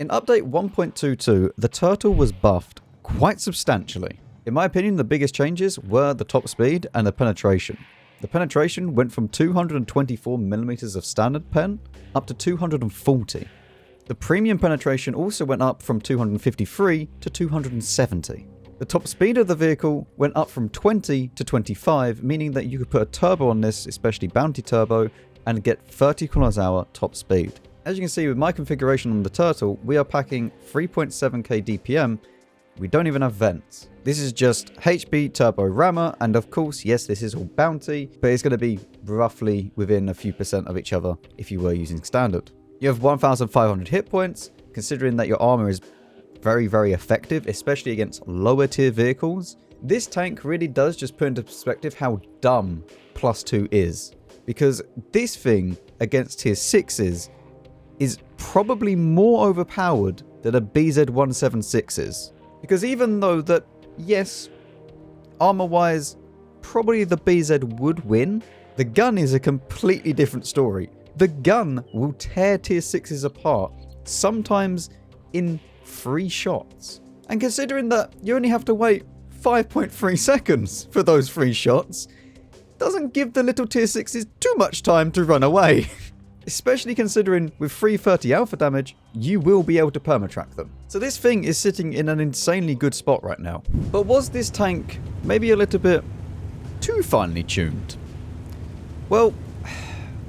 In update 1.22, the turtle was buffed quite substantially. In my opinion, the biggest changes were the top speed and the penetration. The penetration went from 224mm of standard pen up to 240. The premium penetration also went up from 253 to 270. The top speed of the vehicle went up from 20 to 25, meaning that you could put a turbo on this, especially Bounty Turbo, and get 30 km/h top speed. As you can see with my configuration on the Turtle, we are packing 3.7k DPM. We don't even have vents. This is just HB Turbo Rammer, and of course, yes, this is all Bounty, but it's going to be roughly within a few percent of each other if you were using standard. You have 1,500 hit points, considering that your armor is very, very effective, especially against lower tier vehicles. This tank really does just put into perspective how dumb +2 is, because this thing against tier 6s is probably more overpowered than a BZ176 is. Because even though that, yes, armor-wise, probably the BZ would win, the gun is a completely different story. The gun will tear tier 6s apart, sometimes in 3 shots. And considering that you only have to wait 5.3 seconds for those 3 shots, doesn't give the little tier 6s too much time to run away. Especially considering with 330 alpha damage, you will be able to permatrack them. So this thing is sitting in an insanely good spot right now. But was this tank maybe a little bit too finely tuned? Well,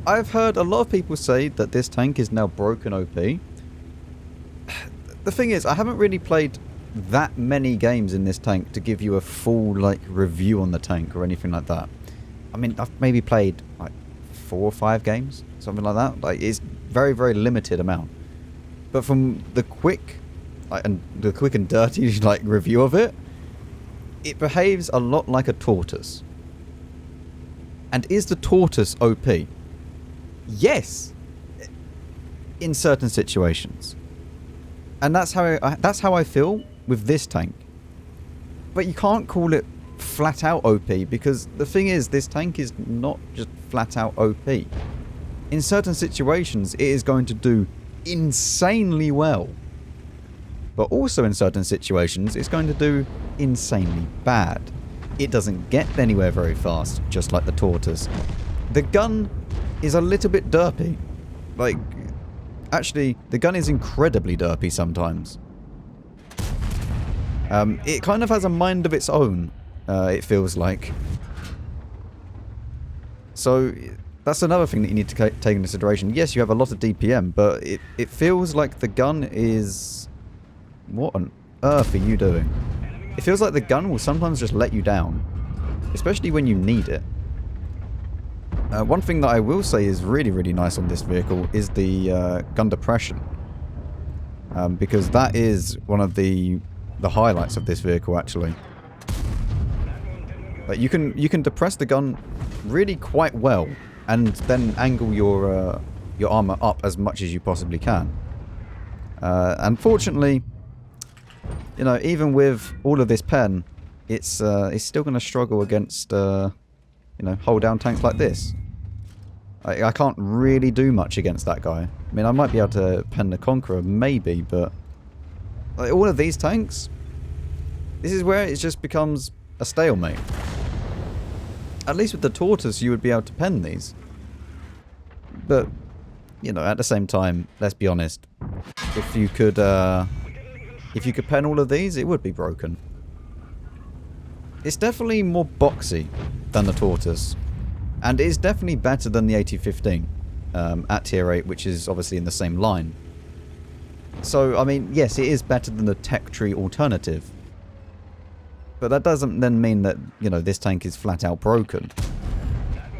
I've heard a lot of people say that this tank is now broken OP. The thing is, I haven't really played that many games in this tank to give you a full review on the tank or anything like that. I mean, I've maybe played 4 or 5 games, something like that. It's very, very limited amount. But from the quick and dirty review of it, it behaves a lot like a tortoise. And is the tortoise OP? Yes, in certain situations. And that's how I feel with this tank. But you can't call it flat out OP, because the thing is, this tank is not just flat out OP. In certain situations, it is going to do insanely well. But also in certain situations, it's going to do insanely bad. It doesn't get anywhere very fast, just like the tortoise. The gun is a little bit derpy. Actually, the gun is incredibly derpy sometimes. It kind of has a mind of its own, it feels like. So that's another thing that you need to take into consideration. Yes, you have a lot of DPM, but it feels like the gun is... What on earth are you doing? It feels like the gun will sometimes just let you down, especially when you need it. One thing that I will say is really, really nice on this vehicle is the gun depression. Because that is one of the highlights of this vehicle, actually. You can depress the gun really quite well, and then angle your armor up as much as you possibly can. Unfortunately, you know, even with all of this pen, it's still going to struggle against you know, hold down tanks like this. I can't really do much against that guy. I mean, I might be able to pen the Conqueror, maybe, but all of these tanks, this is where it just becomes a stalemate. At least with the Tortoise, you would be able to pen these. But, you know, at the same time, let's be honest, if you could pen all of these, it would be broken. It's definitely more boxy than the Tortoise. And it is definitely better than the AT-15 at tier 8, which is obviously in the same line. So, I mean, yes, it is better than the tech tree alternative. But that doesn't then mean that, you know, this tank is flat out broken.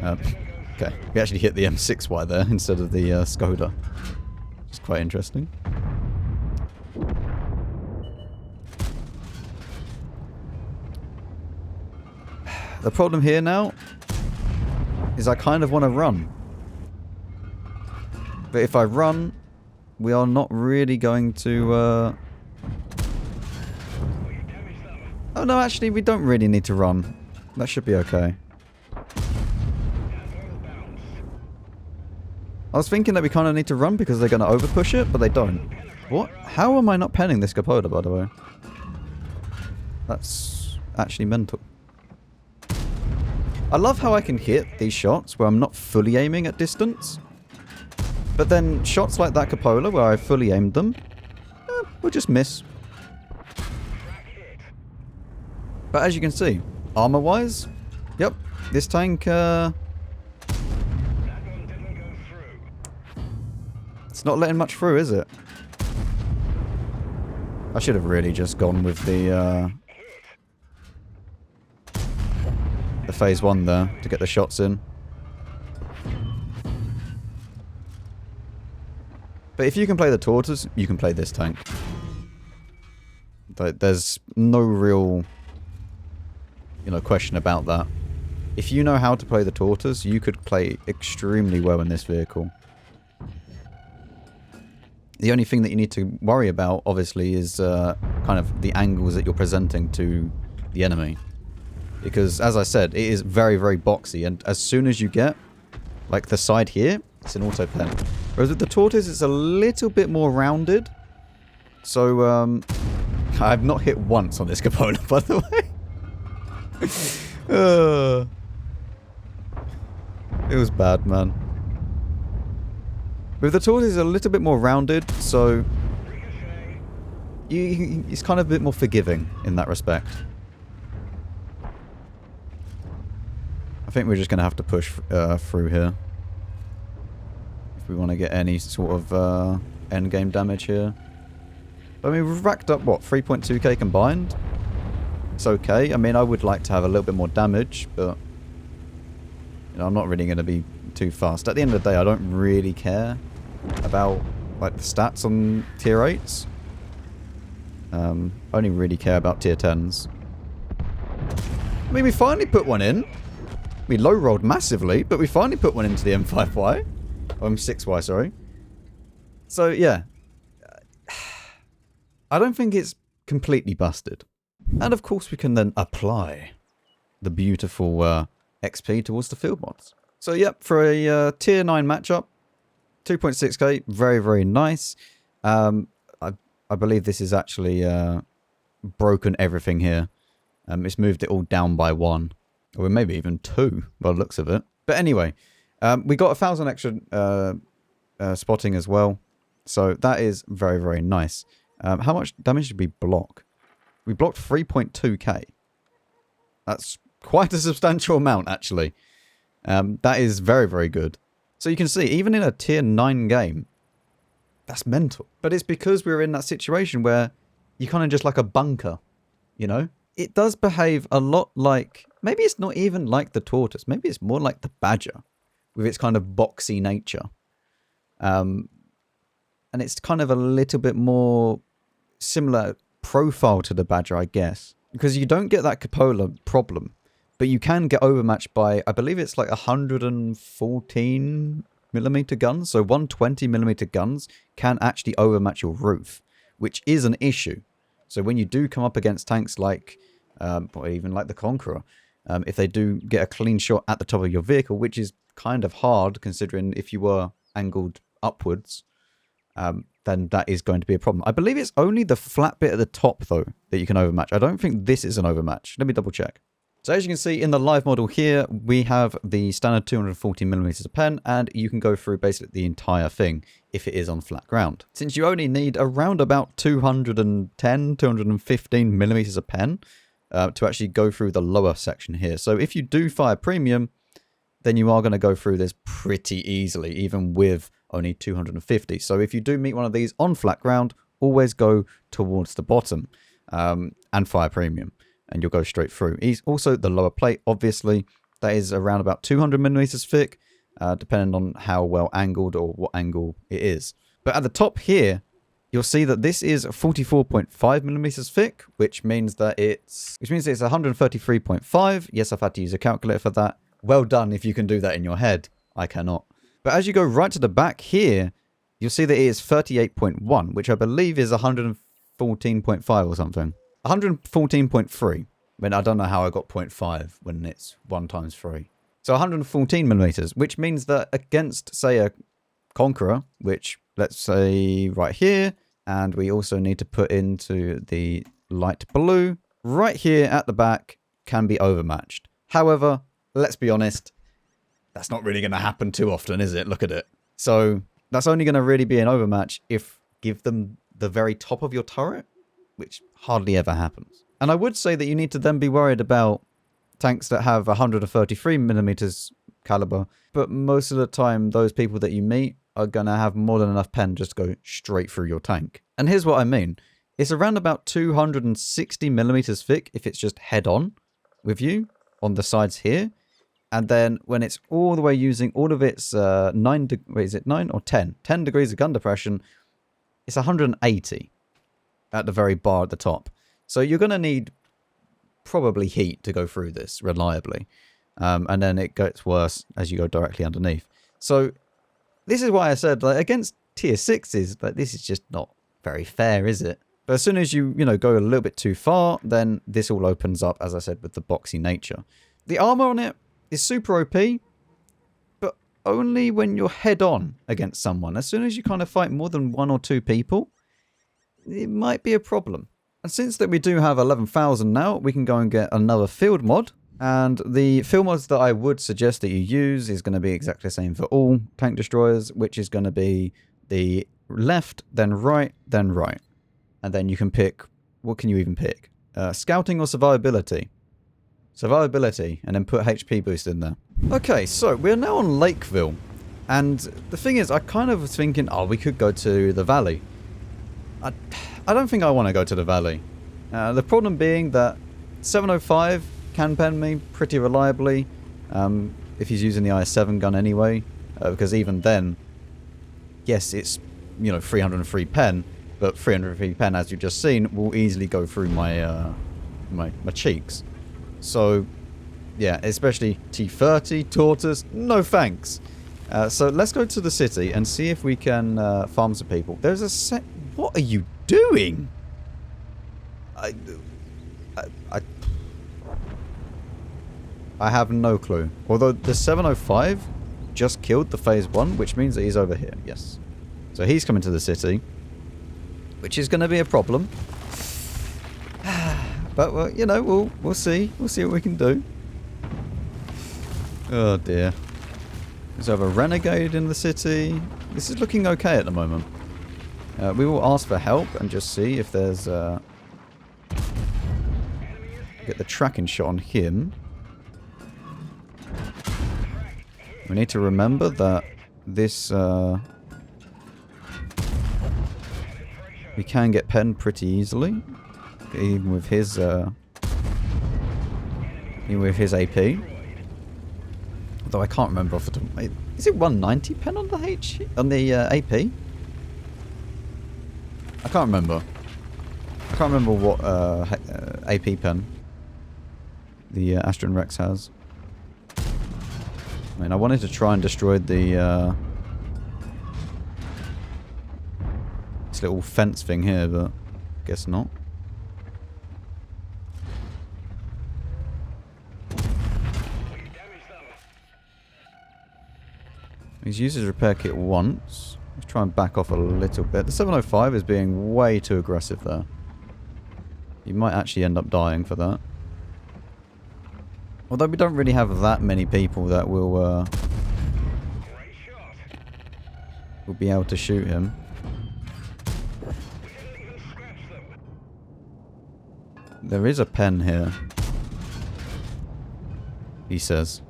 Okay, we actually hit the M6Y there instead of the Skoda. Which is quite interesting. The problem here now is I kind of want to run. But if I run, we are not really going to... Oh no, actually we don't really need to run. That should be okay. I was thinking that we kind of need to run because they're going to overpush it, but they don't. What? How am I not penning this Capola, by the way? That's actually mental. I love how I can hit these shots where I'm not fully aiming at distance. But then shots like that Capola where I fully aimed them, will just miss. But as you can see, armor-wise, yep, this tank, it's not letting much through, is it? I should have really just gone with the phase 1 there to get the shots in. But if you can play the Tortoise, you can play this tank. There's no real, question about that. If you know how to play the Tortoise, you could play extremely well in this vehicle. The only thing that you need to worry about, obviously, is kind of the angles that you're presenting to the enemy. Because, as I said, it is very, very boxy. And as soon as you get, like, the side here, it's an auto pen. Whereas with the Tortoise, it's a little bit more rounded. So, I've not hit once on this Capola, by the way. It was bad, man. With the Tortoise, it's a little bit more rounded, so it's kind of a bit more forgiving in that respect. I think we're just going to have to push through here if we want to get any sort of endgame damage here. I mean, we've racked up, what, 3.2k combined? It's okay. I mean, I would like to have a little bit more damage, but I'm not really going to be too fast. At the end of the day, I don't really care about like the stats on tier 8s. Only really care about tier 10s. I mean, we finally put one in. We low rolled massively, but we finally put one into the M5Y. Or M6Y, sorry. So yeah, I don't think it's completely busted. And of course we can then apply the beautiful XP towards the field mods. So yep, for a tier 9 matchup, 2.6k, very, very nice. I believe this is actually broken everything here. It's moved it all down by 1. Or maybe even 2, by the looks of it. But anyway, we got 1,000 extra spotting as well. So that is very, very nice. How much damage did we block? We blocked 3.2k. That's quite a substantial amount, actually. That is very, very good. So you can see, even in a tier 9 game, that's mental. But it's because we're in that situation where you're kind of just like a bunker, It does behave a lot like, maybe it's not even like the Tortoise. Maybe it's more like the Badger with its kind of boxy nature. And it's kind of a little bit more similar profile to the Badger, I guess. Because you don't get that Capola problem. But you can get overmatched by, I believe it's like 114mm guns. So 120mm guns can actually overmatch your roof, which is an issue. So when you do come up against tanks like, or even like the Conqueror, if they do get a clean shot at the top of your vehicle, which is kind of hard considering if you were angled upwards, then that is going to be a problem. I believe it's only the flat bit at the top, though, that you can overmatch. I don't think this is an overmatch. Let me double check. So as you can see in the live model here, we have the standard 240mm of pen, and you can go through basically the entire thing if it is on flat ground. Since you only need around about 210, 215mm of pen to actually go through the lower section here. So if you do fire premium, then you are going to go through this pretty easily, even with only 250. So if you do meet one of these on flat ground, always go towards the bottom and fire premium. And you'll go straight through. Also, the lower plate, obviously, that is around about 200mm thick, depending on how well angled or what angle it is. But at the top here, you'll see that this is 44.5mm thick, which means that it's 133.5. Yes, I've had to use a calculator for that. Well done if you can do that in your head. I cannot. But as you go right to the back here, you'll see that it is 38.1, which I believe is 114.5 or something. 114.3. I mean, I don't know how I got 0.5 when it's 1 times 3. So 114mm, which means that against, say, a Conqueror, which, let's say, right here, And we also need to put into the light blue. Right here at the back can be overmatched. However, let's be honest, that's not really going to happen too often, is it? Look at it. So that's only going to really be an overmatch if give them the very top of your turret, which hardly ever happens. And I would say that you need to then be worried about tanks that have 133mm caliber, but most of the time those people that you meet are going to have more than enough pen just to go straight through your tank. And here's what I mean. It's around about 260mm thick if it's just head on with you on the sides here. And then when it's all the way using all of its 9 or 10 degrees of gun depression, it's 180 at the very bar at the top. So you're going to need probably heat to go through this reliably. And then it gets worse as you go directly underneath. So this is why I said, like, against tier 6s, like, this is just not very fair, is it? But as soon as you go a little bit too far, then this all opens up, as I said, with the boxy nature. The armor on it is super OP, but only when you're head on against someone. As soon as you kind of fight more than 1 or 2 people, it might be a problem. And since that we do have 11,000 now, we can go and get another field mod. And the field mods that I would suggest that you use is going to be exactly the same for all tank destroyers, which is going to be the left, then right, then right. And then you can pick, what can you even pick? Scouting or survivability? Survivability, and then put HP boost in there. Okay, so we're now on Lakeville. And the thing is, I kind of was thinking, oh, we could go to the valley. I don't think I want to go to the valley. The problem being that 705 can pen me pretty reliably if he's using the IS-7 gun anyway. Because even then, yes, it's 303 pen, but 303 pen, as you've just seen, will easily go through my my cheeks. So, yeah, especially T30, Tortoise, no thanks. So let's go to the city and see if we can farm some people. There's a set... What are you doing? I have no clue. Although the 705 just killed the phase 1, which means that he's over here. Yes. So he's coming to the city, which is going to be a problem. But, well, we'll see. We'll see what we can do. Oh, dear. There's a renegade in the city. This is looking okay at the moment. We will ask for help and just see if there's... get the tracking shot on him. We need to remember that this... we can get pen pretty easily. Even with his AP. Although I can't remember off the top. Is it 190 pen on the AP? I can't remember. I can't remember what AP pen the Astron Rex has. I mean, I wanted to try and destroy the this little fence thing here, but guess not. He's used his repair kit once. Let's try and back off a little bit. The 705 is being way too aggressive there. You might actually end up dying for that. Although we don't really have that many people that will be able to shoot him. There is a pen here, he says.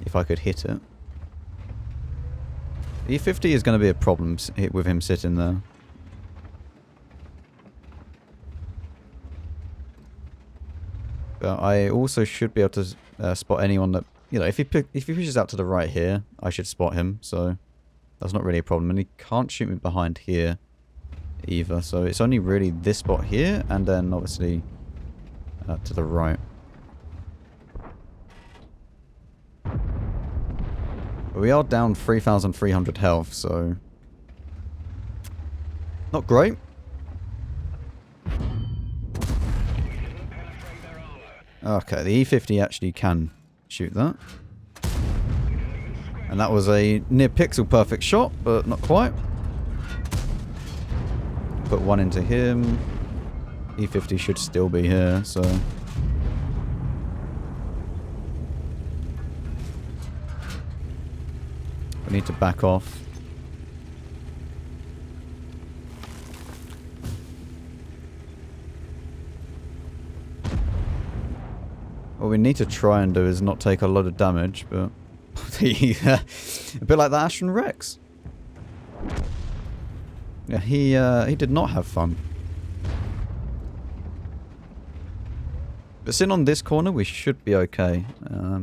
If I could hit it. The E50 is going to be a problem with him sitting there. But I also should be able to spot anyone that... if he pushes out to the right here, I should spot him. So that's not really a problem. And he can't shoot me behind here either. So it's only really this spot here and then obviously to the right. But we are down 3,300 health, so... not great. Okay, the E50 actually can shoot that. And that was a near pixel perfect shot, but not quite. Put one into him. E50 should still be here, so... we need to back off. What we need to try and do is not take a lot of damage, but... a bit like the Ashen Rex. Yeah, he did not have fun. But sitting on this corner, we should be okay. Yeah,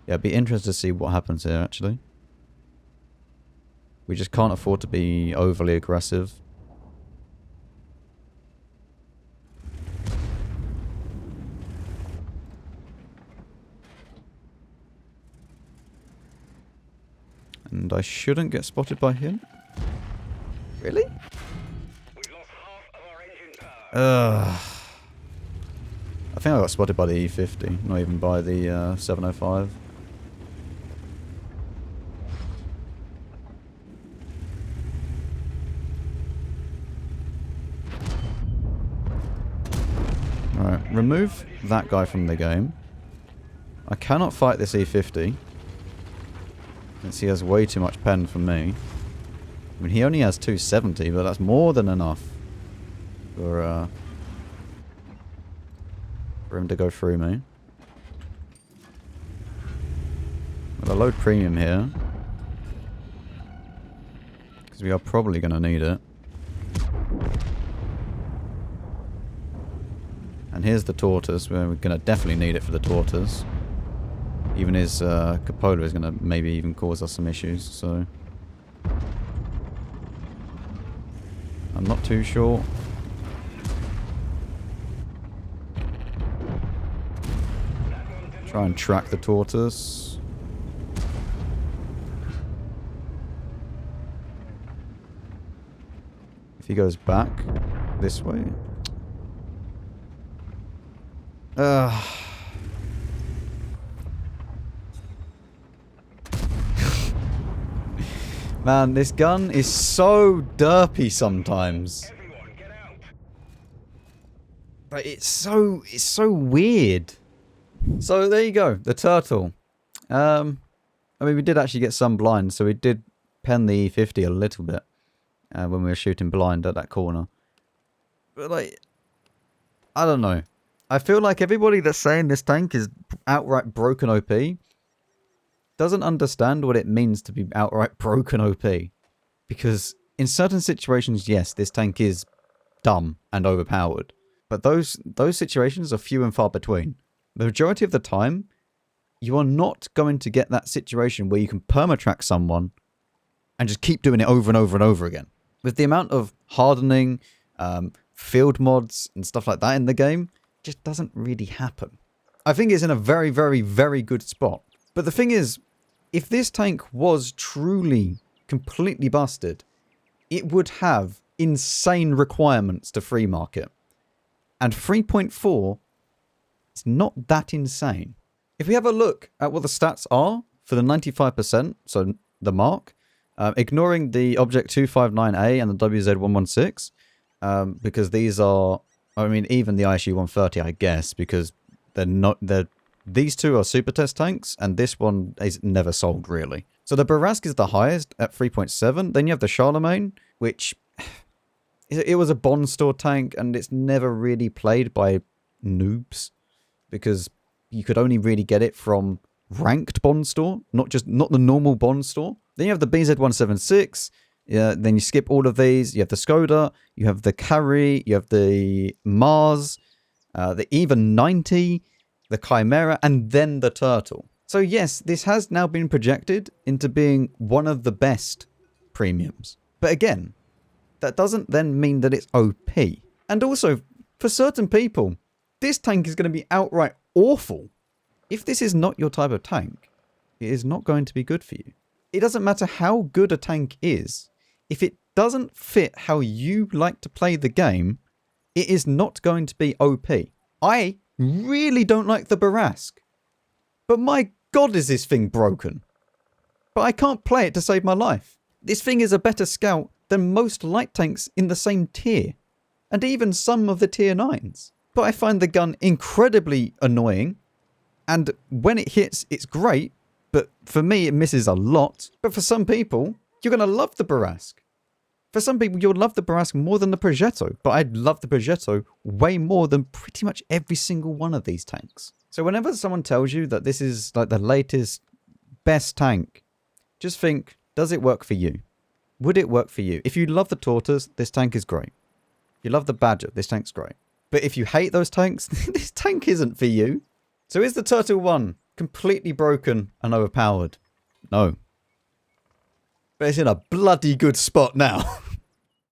it'd be interesting to see what happens here, actually. We just can't afford to be overly aggressive. And I shouldn't get spotted by him. Really? We've lost half of our engine power. I think I got spotted by the E50, not even by the 705. Alright, remove that guy from the game. I cannot fight this E50. Since he has way too much pen for me. I mean, he only has 270, but that's more than enough for him to go through me. With a load premium here. Because we are probably going to need it. And here's the tortoise, where we're going to definitely need it for the tortoise. Even his cupola is going to maybe even cause us some issues, so... I'm not too sure. Try and track the tortoise. If he goes back this way... Man, this gun is so derpy sometimes. But it's so weird. So there you go, the turtle. I mean, we did actually get some blind, so we did pen the E50 a little bit when we were shooting blind at that corner. But like, I don't know. I feel like everybody that's saying this tank is outright broken OP doesn't understand what it means to be outright broken OP. Because in certain situations, yes, this tank is dumb and overpowered. But those situations are few and far between. The majority of the time, you are not going to get that situation where you can permatrack someone and just keep doing it over and over and over again. With the amount of hardening, field mods and stuff like that in the game, it just doesn't really happen. I think it's in a very, very, very good spot. But the thing is, if this tank was truly completely busted, it would have insane requirements to free market. And 3.4 is not that insane. If we have a look at what the stats are for the 95%, so the mark, ignoring the Object 259A and the WZ116, because these are, I mean, even the ISU 130, I guess, because these two are super test tanks, and this one is never sold, really. So the Barask is the highest at 3.7. Then you have the Charlemagne, which it was a Bond store tank, and it's never really played by noobs, because you could only really get it from ranked Bond store, not the normal Bond store. Then you have the BZ176. Yeah, then you skip all of these. You have the Skoda, you have the Carry, you have the Mars, the even 90, the Chimera, and then the Turtle. So yes, this has now been projected into being one of the best premiums. But again, that doesn't then mean that it's OP. And also, for certain people, this tank is going to be outright awful. If this is not your type of tank, it is not going to be good for you. It doesn't matter how good a tank is. If it doesn't fit how you like to play the game, it is not going to be OP. I really don't like the Barask. But my god, is this thing broken. but I can't play it to save my life. This thing is a better scout than most light tanks in the same tier, and even some of the tier 9s. But I find the gun incredibly annoying, and when it hits, it's great, but for me, it misses a lot. But for some people, you're going to love the Barask. For some people, you'll love the Barask more than the Progetto, but I love the Progetto way more than pretty much every single one of these tanks. So whenever someone tells you that this is like the latest, best tank, just think, does it work for you? Would it work for you? If you love the Tortoise, this tank is great. If you love the Badger, this tank's great. But if you hate those tanks, this tank isn't for you. So is the Turtle 1 completely broken and overpowered? No. But it's in a bloody good spot now.